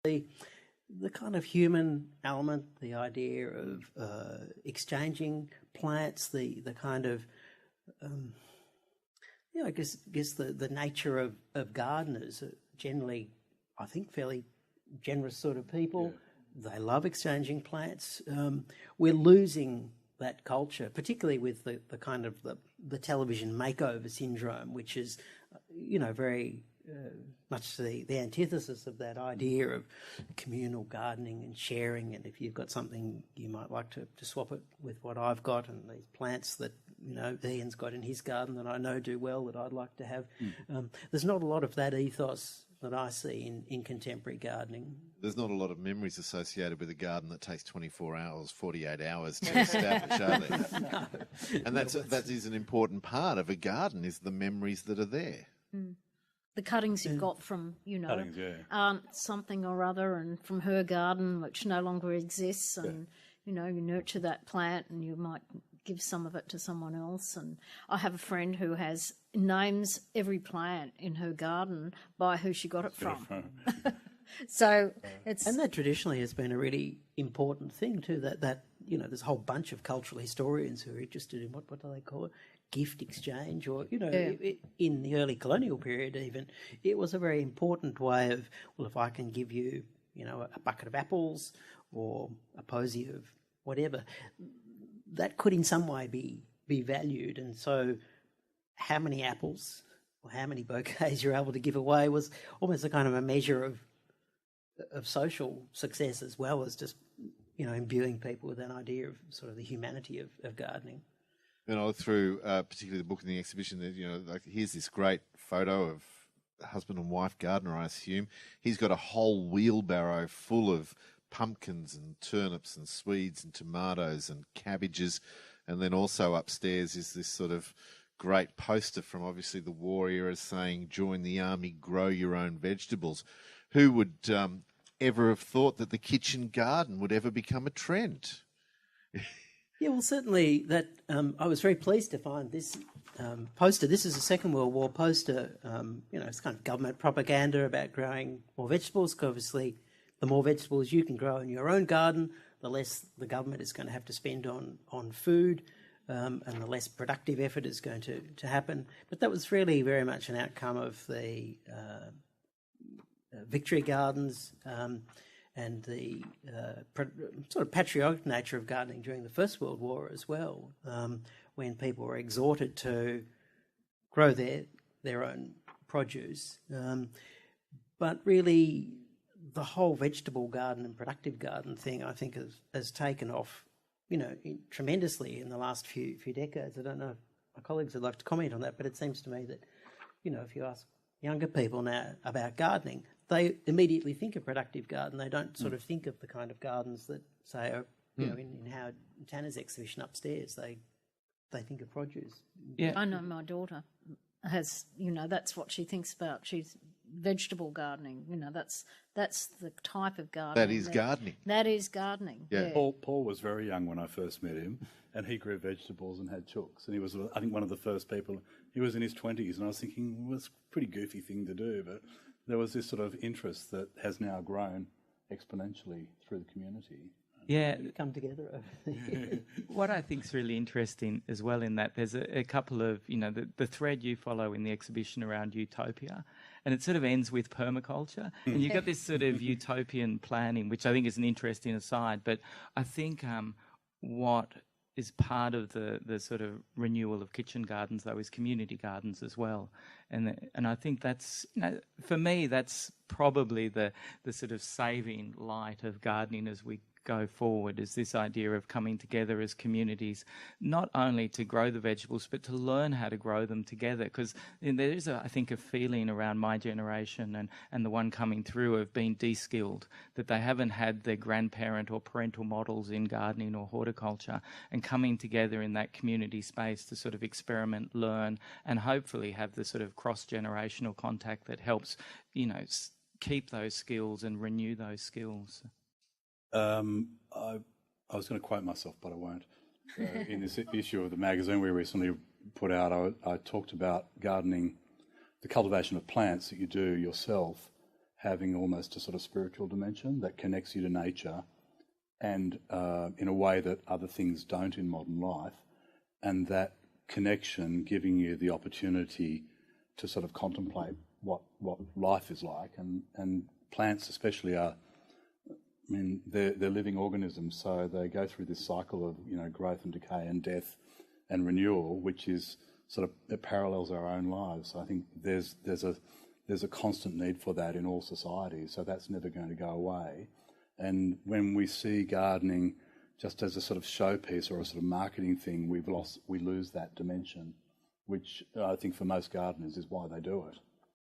the kind of human element, the idea of exchanging plants, the kind of I guess the nature of gardeners are generally, I think, fairly generous sort of people. Yeah. They love exchanging plants. We're losing that culture, particularly with the kind of the television makeover syndrome, which is, very much the antithesis of that idea of communal gardening and sharing. And if you've got something, you might like to swap it with what I've got, and these plants that Ian's got in his garden that I know do well that I'd like to have. There's not a lot of that ethos that I see in contemporary gardening. There's not a lot of memories associated with a garden that takes 24 hours, 48 hours to establish, are there? No. And that is an important part of a garden, is the memories that are there. The cuttings you've got from, something or other, and from her garden, which no longer exists, and, you nurture that plant, and you might give some of it to someone else. And I have a friend who names every plant in her garden by who she got it from. So it's... And that traditionally has been a really important thing too, that there's a whole bunch of cultural historians who are interested in what do they call it? Gift exchange, or, in the early colonial period even, it was a very important way of, well, if I can give you, a bucket of apples or a posy of whatever, that could in some way be valued. And so how many apples or how many bouquets you're able to give away was almost a kind of a measure of social success, as well as just, imbuing people with an idea of sort of the humanity of gardening. And I look through, particularly the book in the exhibition, here's this great photo of husband and wife gardener, I assume. He's got a whole wheelbarrow full of pumpkins and turnips and swedes and tomatoes and cabbages. And then also upstairs is this sort of great poster from obviously the war era saying, join the army, grow your own vegetables. Who would ever have thought that the kitchen garden would ever become a trend? Yeah, well, certainly that. I was very pleased to find this poster. This is a Second World War poster. It's kind of government propaganda about growing more vegetables. Obviously, the more vegetables you can grow in your own garden, the less the government is going to have to spend on food, and the less productive effort is going to happen. But that was really very much an outcome of the Victory Gardens and the sort of patriotic nature of gardening during the First World War as well, when people were exhorted to grow their own produce. But really, the whole vegetable garden and productive garden thing, I think, has taken off, tremendously in the last few decades. I don't know if my colleagues would like to comment on that, but it seems to me that, if you ask younger people now about gardening, they immediately think of productive garden. They don't sort of think of the kind of gardens that, say, are, in Howard Tanner's exhibition upstairs. They think of produce. Yeah, I know my daughter has, that's what she thinks about. She's vegetable gardening. That's the type of gardening. That is gardening. That is gardening. Yeah. Paul was very young when I first met him, and he grew vegetables and had chooks. And he was, I think, one of the first people. He was in his 20s, and I was thinking, well, it's a pretty goofy thing to do, but there was this sort of interest that has now grown exponentially through the community. Yeah, come together. What I think is really interesting as well in that, there's a couple of, the thread you follow in the exhibition around utopia, and it sort of ends with permaculture. And you've got this sort of utopian planning, which I think is an interesting aside. But I think what is part of the sort of renewal of kitchen gardens, though, is community gardens as well. And I think that's, for me, that's probably the sort of saving light of gardening as we go forward, is this idea of coming together as communities, not only to grow the vegetables, but to learn how to grow them together. Because there is, I think, a feeling around my generation and the one coming through of being de-skilled, that they haven't had their grandparent or parental models in gardening or horticulture, and coming together in that community space to sort of experiment, learn, and hopefully have the sort of cross-generational contact that helps, keep those skills and renew those skills. I was going to quote myself, but I won't. In this issue of the magazine we recently put out, I talked about gardening, the cultivation of plants that you do yourself, having almost a sort of spiritual dimension that connects you to nature, and in a way that other things don't in modern life, and that connection giving you the opportunity to sort of contemplate what life is like, and plants especially are, I mean, they're living organisms, so they go through this cycle of, you know, growth and decay and death and renewal, which is sort of, it parallels our own lives. So I think there's a constant need for that in all societies, so that's never going to go away. And when we see gardening just as a sort of showpiece or a sort of marketing thing, we lose that dimension, which I think for most gardeners is why they do it.